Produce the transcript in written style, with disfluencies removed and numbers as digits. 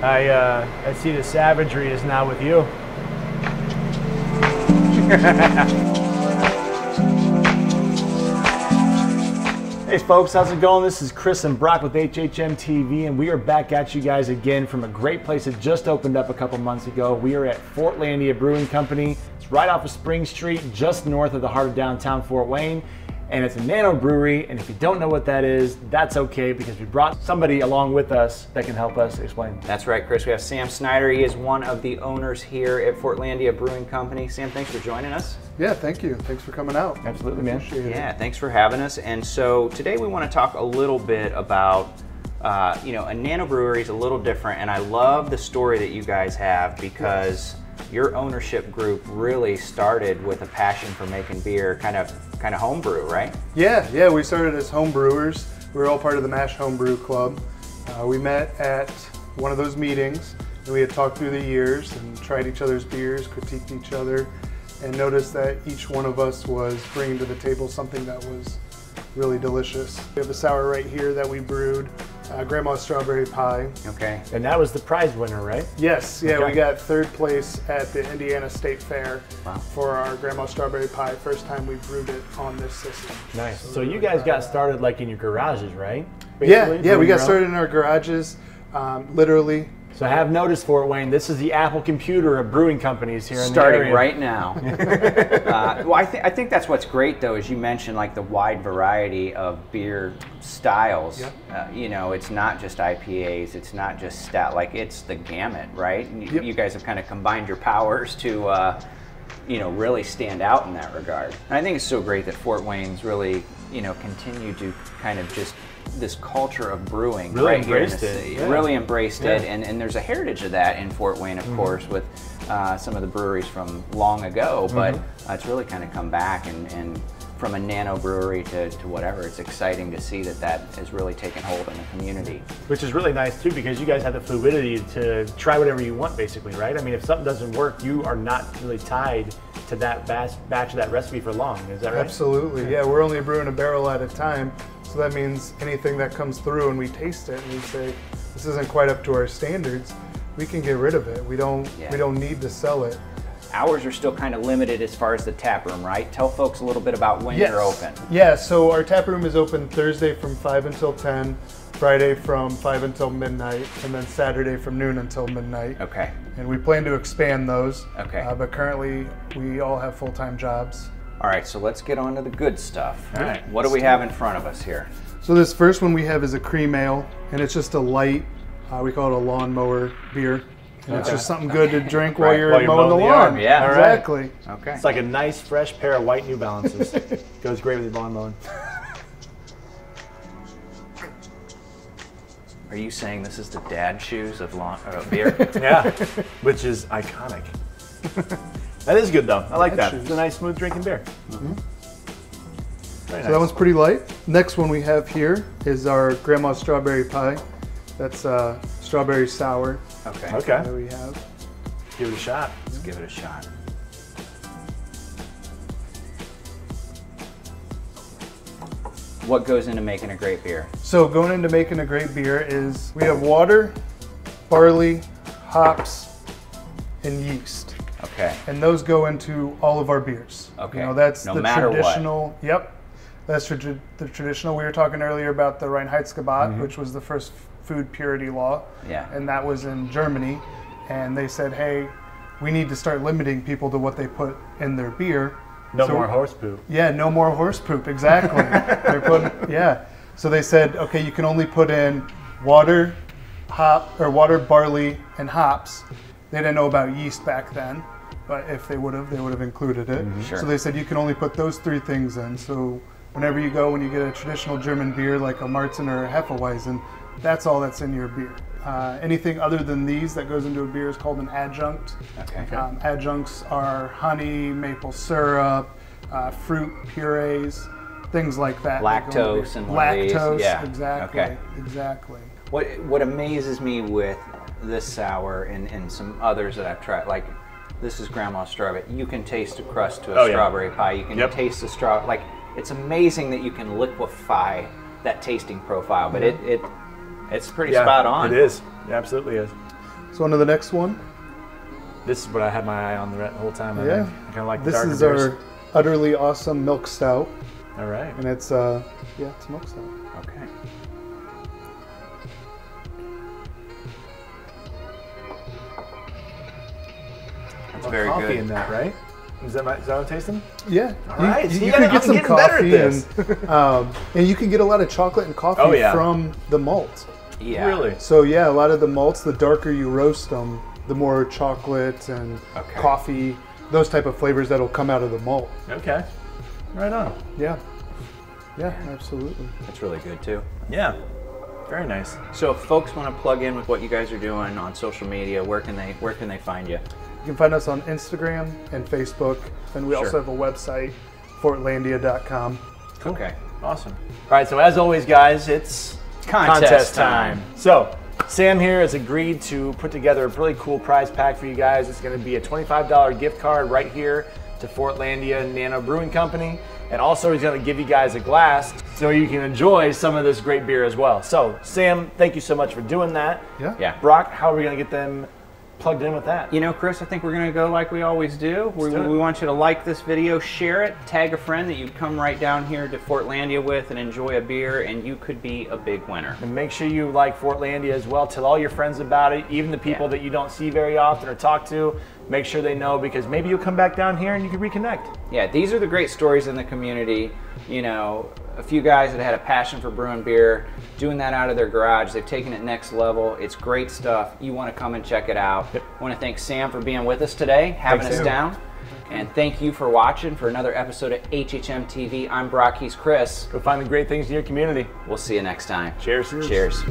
I see the savagery is now with you. Hey folks, how's it going? This is Chris and Brock with HHMtv, and we are back at you guys again from a great place that just opened up a couple months ago. We are at Fortlandia Brewing Company. It's right off of Spring Street, just north of the heart of downtown Fort Wayne. And it's a nano brewery, and if you don't know what that is, that's okay, because we brought somebody along with us that can help us explain. That's right, Chris. We have Sam Snyder. He is one of the owners here at Fortlandia Brewing Company. Sam, thanks for joining us. Yeah, thank you. Thanks for coming out. Absolutely, man. Yeah, thanks for having us. And so today we want to talk a little bit about, a nano brewery is a little different, and I love the story that you guys have, because your ownership group really started with a passion for making beer, kind of homebrew, right? Yeah, we started as home brewers. We were all part of the MASH Homebrew Club. We met at one of those meetings, and we had talked through the years and tried each other's beers, critiqued each other, and noticed that each one of us was bringing to the table something that was really delicious. We have a sour right here that we brewed, Grandma's Strawberry Pie. Okay. And that was the prize winner, right? Yes, yeah, Okay. we got third place at the Indiana State Fair. Wow. For our Grandma's Strawberry Pie. First time we brewed it on this system. Nice. So you guys got started like in your garages, right? Yeah, Basically, we brewing got your own? started in our garages, literally. So I have noticed, Fort Wayne, this is the Apple computer of brewing companies here in the Starting area. right now. Well, I think that's what's great, though, is you mentioned like the wide variety of beer styles. Yep. It's not just IPAs, it's not just stout, like it's the gamut, right? And Yep. you guys have kind of combined your powers to, really stand out in that regard. And I think it's so great that Fort Wayne's really, continue to kind of just this culture of brewing Really right here in the embraced it. city. Yeah. Really embraced it, Yeah. and there's a heritage of that in Fort Wayne, of course, with some of the breweries from long ago, but it's really kind of come back, and from a nano brewery to whatever, it's exciting to see that has really taken hold in the community. Which is really nice too, because you guys have the fluidity to try whatever you want, basically, right? I mean, if something doesn't work, you are not really tied to that batch of that recipe for long. Is that right? Absolutely, yeah. We're only brewing a barrel at a time, so that means anything that comes through and we taste it and we say, this isn't quite up to our standards, we can get rid of it. We don't need to sell it. Hours are still kind of limited as far as the tap room, right? Tell folks a little bit about when you're open. Yeah, so our tap room is open Thursday from 5 until 10, Friday from 5 until midnight, and then Saturday from noon until midnight. Okay. And we plan to expand those. Okay. But currently, we all have full-time jobs. All right, so let's get on to the good stuff. All right. What do we have in front of us here? So this first one we have is a cream ale, and it's just a light, we call it a lawnmower beer. And it's just something good to drink while you're mowing the lawn. yard. Yeah. Exactly. Okay. It's like a nice, fresh pair of white New Balances. Goes great with your lawn mowing. Are you saying this is the dad shoes of beer? Yeah, which is iconic. That is good though. I like that. Shoes. It's a nice, smooth drinking beer. Very So nice. that one's pretty light. Next one we have here is our Grandma's Strawberry Pie. That's strawberry sour Okay. Okay, that we have. give it a shot. Let's give it a shot. What goes into making a great beer? So going into making a great beer is we have water, barley, hops, and yeast. Okay. And those go into all of our beers. Okay. That's No the matter what. traditional. Yep. That's the traditional. We were talking earlier about the Reinheitsgebot, which was the first food purity law. Yeah. And that was in Germany. And they said, hey, we need to start limiting people to what they put in their beer. No So- more horse poop. Yeah, no more horse poop, exactly. Yeah. So they said, okay, you can only put in water, water, barley, and hops. They didn't know about yeast back then, but if they would have included it. Sure. So they said you can only put those three things in. So whenever you go, when you get a traditional German beer like a Marzen or a Hefeweizen, that's all that's in your beer. Anything other than these that goes into a beer is called an adjunct. Okay. Adjuncts are honey, maple syrup, fruit purees, things like that. Lactose and one of these. Lactose, Yeah. exactly, Okay. exactly. What amazes me with this sour and some others that I've tried, like this is Grandma's Strawberry. You can taste the crust to a strawberry pie. You can taste the straw. Like, it's amazing that you can liquefy that tasting profile, but it's pretty spot on. It is. It absolutely is. So on to the next one. This is what I had my eye on the whole time. I Yeah. think. I kind of like the This darker is beers. our utterly awesome milk stout, All right. and it's yeah, it's milk stout. Okay. That's very coffee good. in that, right? Is that what I'm tasting? Yeah. All right. You, See, you I'm can get some getting better at coffee, this. and you can get a lot of chocolate and coffee Oh, yeah. from the malt. Yeah. Really? So yeah, a lot of the malts, the darker you roast them, the more chocolate and Okay. coffee, those type of flavors that'll come out of the malt. Okay. Right on. Yeah. Yeah, absolutely. That's really good too. Yeah. Very nice. So if folks want to plug in with what you guys are doing on social media, where can they find you? You can find us on Instagram and Facebook, and we Sure. also have a website, fortlandia.com. Cool. Okay. Awesome. All right. So as always, guys, it's Contest time. So Sam here has agreed to put together a really cool prize pack for you guys. It's going to be a $25 gift card right here to Fortlandia Nano Brewing Company. And also he's going to give you guys a glass so you can enjoy some of this great beer as well. So Sam, thank you so much for doing that. Yeah. Yeah. Brock, how are we going to get them plugged in with that? You know, Chris, I think we're going to go like we always do. We do it. want you to like this video, share it, tag a friend that you'd come right down here to Fortlandia with and enjoy a beer, and you could be a big winner. And make sure you like Fortlandia as well. Tell all your friends about it, even the people that you don't see very often or talk to. Make sure they know, because maybe you'll come back down here and you can reconnect. Yeah, these are the great stories in the community. You know, a few guys that had a passion for brewing beer, doing that out of their garage. They've taken it next level. It's great stuff. You want to come and check it out. Yep. I want to thank Sam for being with us today, having Thanks, us Sam. down. And thank you for watching for another episode of HHMtv. I'm Brock, he's Chris. Go find the great things in your community. We'll see you next time. Cheers. Cheers.